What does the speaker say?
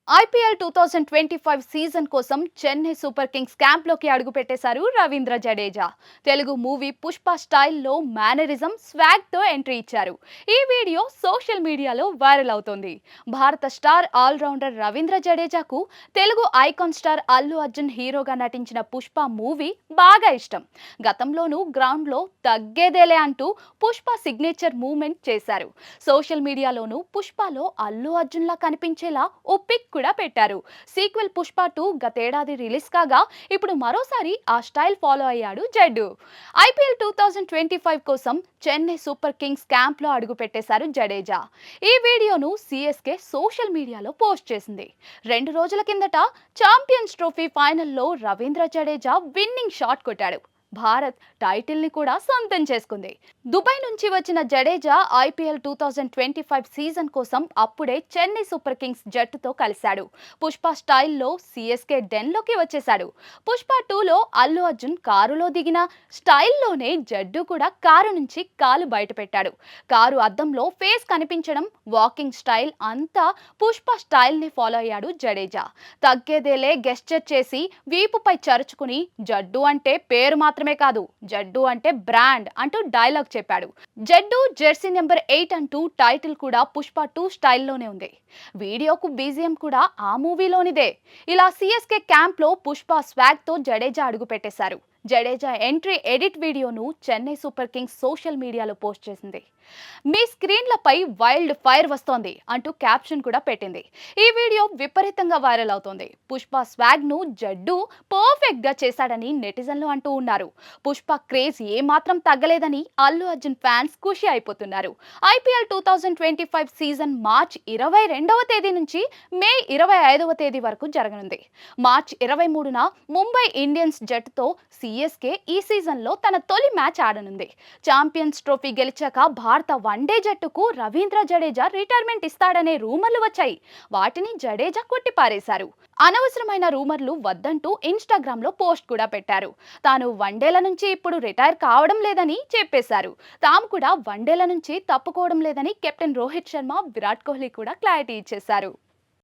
IPL 2025 season కోసం Chennai super kings క్యాంప్లోకి అడుగుపెట్టేశారు రవీంద్ర జడేజా. తెలుగు మూవీ పుష్ప స్టైల్లో మేనరిజం స్వాగ్తో ఎంట్రీ ఇచ్చారు. ఈ వీడియో సోషల్ మీడియాలో వైరల్ అవుతోంది. భారత స్టార్ ఆల్రౌండర్ రవీంద్ర జడేజాకు తెలుగు ఐకాన్ స్టార్ అల్లు అర్జున్ హీరోగా నటించిన పుష్ప మూవీ బాగా ఇష్టం. గతంలోనూ గ్రౌండ్లో తగ్గేదేలే అంటూ పుష్ప సిగ్నేచర్ మూవ్మెంట్ చేశారు. సోషల్ మీడియాలోనూ పుష్పలో అల్లు అర్జున్లా కనిపించేలా ఓ పిక్ కూడా పెట్టారు. సీక్వెల్ పుష్ప 2 గతేడాది రిలీజ్ కాగా ఇప్పుడు మరోసారి ఆ స్టైల్ ఫాలో అయ్యాడు జడ్డు. ఐపీఎల్ 2025 కోసం చెన్నై సూపర్ కింగ్స్ క్యాంప్ లో అడుగు పెట్టేశారు జడేజా. ఈ వీడియోను సిఎస్కే సోషల్ మీడియాలో పోస్ట్ చేసింది. 2 రోజుల కిందట ఛాంపియన్స్ ట్రోఫీ ఫైనల్లో రవీంద్ర జడేజా విన్నింగ్ షాట్ కొట్టాడు. భారత్ టైటిల్ ని కూడా సొంతం చేసుకుంది. దుబాయ్ నుంచి వచ్చిన జడేజా ఐపీఎల్ 2025 సీజన్ కోసం అప్పుడే చెన్నై సూపర్ కింగ్స్ జట్టుతో కలిశాడు. పుష్ప స్టైల్లో సిఎస్కే డెన్ లోకి వచ్చేశాడు. పుష్ప 2లో అల్లు అర్జున్ కారులో దిగిన స్టైల్లోనే జడ్డు కూడా కారు నుంచి కాలు బయట పెట్టాడు. కారు అద్దంలో ఫేస్ కనిపించడం, వాకింగ్ స్టైల్ అంతా పుష్ప స్టైల్ ని ఫాలో అయ్యాడు జడేజా. తగ్గేదేలే గెస్చర్ చేసి వీపుపై చరుచుకుని జడ్డు అంటే పేరు మాత్రమే కాదు, జడ్డు అంటే బ్రాండ్ అంటూ డైలాగ్ చెప్పాడు. జడ్డు జెర్సీ నెంబర్ 8 అంటూ టైటిల్ కూడా పుష్ప 2 స్టైల్లోనే ఉంది. వీడియోకు బీజిఎం కూడా ఆ మూవీలోనిదే. ఇలా సిఎస్కే క్యాంప్ లో పుష్ప స్వాగ్ తో జడేజా అడుగు పెట్టేశారు. జడేజా ఎంట్రీ ఎడిట్ వీడియోను చెన్నై సూపర్ కింగ్స్ సోషల్ మీడియాలో పోస్ట్ చేసింది. మీ స్క్రీన్లపై వైల్డ్ ఫైర్ వస్తోంది అంటూ క్యాప్షన్ కూడా పెట్టింది. ఈ వీడియో విపరీతంగా వైరల్ అవుతోంది. పుష్ప స్వాగ్ ను జడ్డు పర్ఫెక్ట్ గా చేశాడని నెటిజన్లు అంటూ ఉన్నారు. పుష్ప క్రేజ్ ఏమాత్రం తగ్గలేదని అల్లు అర్జున్ ఫ్యాన్స్ ఖుషి అయిపోతున్నారు. ఐపీఎల్ 2025 సీజన్ మార్చ్ 22వ తేదీ నుంచి మే 25వ తేదీ వరకు జరగనుంది. మార్చ్ 23న ముంబై ఇండియన్స్ జట్టుతో సిఎస్కే ఈ సీజన్లో తన తొలి మ్యాచ్ ఆడనుంది. ఛాంపియన్స్ ట్రోఫీ గెలిచాక భారత వన్డే జట్టుకు రవీంద్ర జడేజా రిటైర్మెంట్ ఇస్తాడనే రూమర్లు వచ్చాయి. వాటిని జడేజా కొట్టిపారేశారు. అనవసరమైన రూమర్లు వద్దంటూ ఇన్స్టాగ్రామ్ లో పోస్ట్ కూడా పెట్టారు. తాను వన్డేల నుంచి ఇప్పుడు రిటైర్ కావడం లేదని చెప్పేశారు. తాము కూడా వన్డేల నుంచి తప్పుకోవడం లేదని కెప్టెన్ రోహిత్ శర్మ, విరాట్ కోహ్లీ కూడా క్లారిటీ ఇచ్చేశారు.